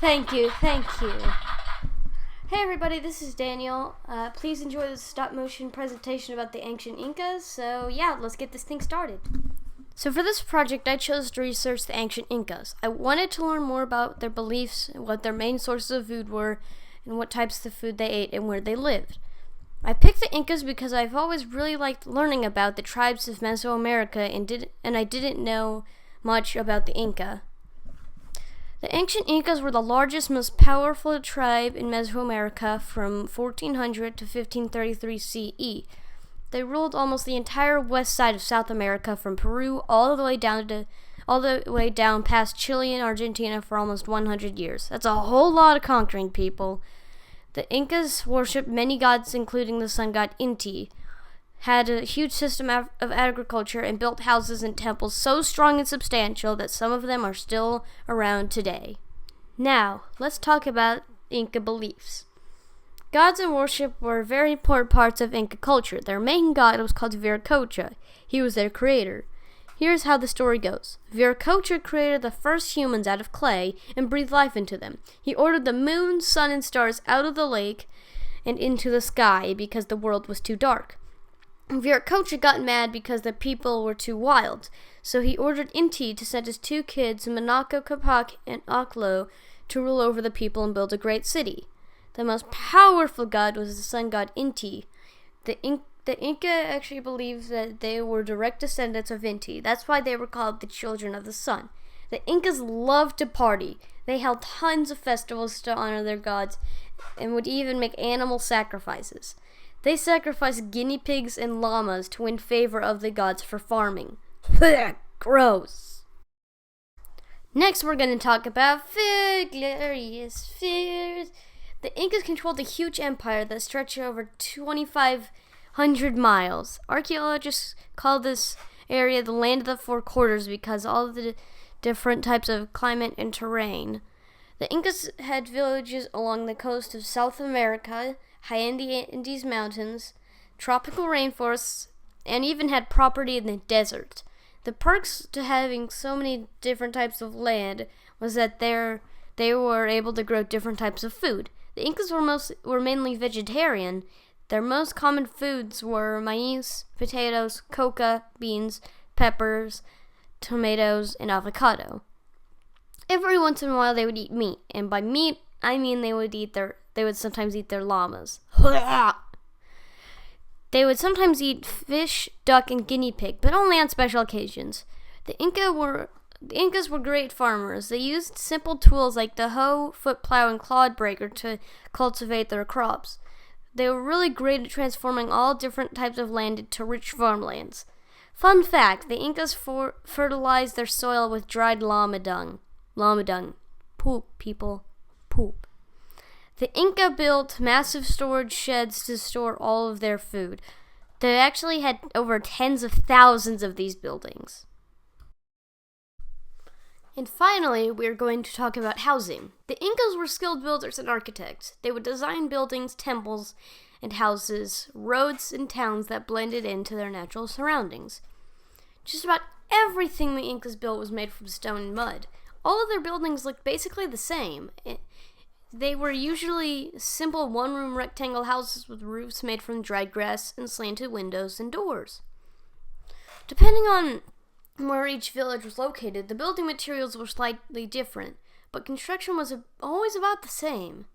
Thank you. Hey everybody, this is Daniel. Please enjoy this stop motion presentation about the ancient Incas. So yeah, let's get this thing started. So for this project, I chose to research the ancient Incas. I wanted to learn more about their beliefs, what their main sources of food were, and what types of food they ate and where they lived. I picked the Incas because I've always really liked learning about the tribes of Mesoamerica and I didn't know much about the Inca. The ancient Incas were the largest, most powerful tribe in Mesoamerica from 1400 to 1533 CE. They ruled almost the entire west side of South America from Peru all the way down past Chile and Argentina for almost 100 years. That's a whole lot of conquering, people. The Incas worshipped many gods, including the sun god Inti, had a huge system of agriculture, and built houses and temples so strong and substantial that some of them are still around today. Now, let's talk about Inca beliefs. Gods and worship were very important parts of Inca culture. Their main god was called Viracocha. He was their creator. Here's how the story goes. Viracocha created the first humans out of clay and breathed life into them. He ordered the moon, sun, and stars out of the lake and into the sky because the world was too dark. Viracocha got mad because the people were too wild, so he ordered Inti to send his two kids, Manako Capac and Aklo, to rule over the people and build a great city. The most powerful god was the sun god Inti. The Inca actually believed that they were direct descendants of Inti. That's why they were called the children of the sun. The Incas loved to party. They held tons of festivals to honor their gods and would even make animal sacrifices. They sacrificed guinea pigs and llamas to win favor of the gods for farming. Gross. Next, we're going to talk about food, glorious foods. The Incas controlled a huge empire that stretched over 2,500 miles. Archaeologists call this area the land of the four quarters because all of the different types of climate and terrain. The Incas had villages along the coast of South America, high in the Andes Mountains, tropical rainforests, and even had property in the desert. The perks to having so many different types of land was that they were able to grow different types of food. The Incas were mainly vegetarian. Their most common foods were maize, potatoes, coca, beans, peppers, tomatoes, and avocado. Every once in a while they would eat meat, and by meat I mean they would sometimes eat their llamas. They would sometimes eat fish, duck, and guinea pig, but only on special occasions. The Incas were great farmers. They used simple tools like the hoe, foot plow, and clod breaker to cultivate their crops. They were really great at transforming all different types of land into rich farmlands. Fun fact, the Incas fertilized their soil with dried llama dung. Llama dung. Poop, people. Poop. The Inca built massive storage sheds to store all of their food. They actually had over tens of thousands of these buildings. And finally, we're going to talk about housing. The Incas were skilled builders and architects. They would design buildings, temples, and houses, roads, and towns that blended into their natural surroundings. Just about everything the Incas built was made from stone and mud. All of their buildings looked basically the same. They were usually simple one-room rectangle houses with roofs made from dried grass and slanted windows and doors. Depending on where each village was located, the building materials were slightly different, but construction was always about the same.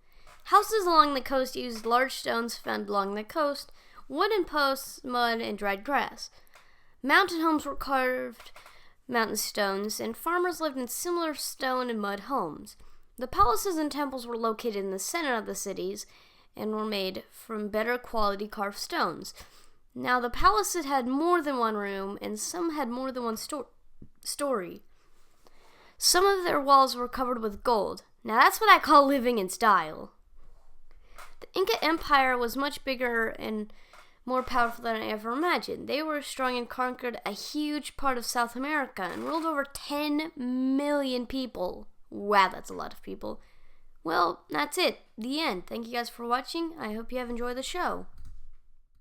Houses along the coast used large stones found along the coast, wooden posts, mud, and dried grass. Mountain homes were carved mountain stones, and farmers lived in similar stone and mud homes. The palaces and temples were located in the center of the cities and were made from better quality carved stones. Now, the palaces had more than one room, and some had more than one story. Some of their walls were covered with gold. Now, that's what I call living in style. The Inca Empire was much bigger and more powerful than I ever imagined. They were strong and conquered a huge part of South America and ruled over 10 million people. Wow, that's a lot of people. Well, that's it. The end. Thank you guys for watching. I hope you have enjoyed the show.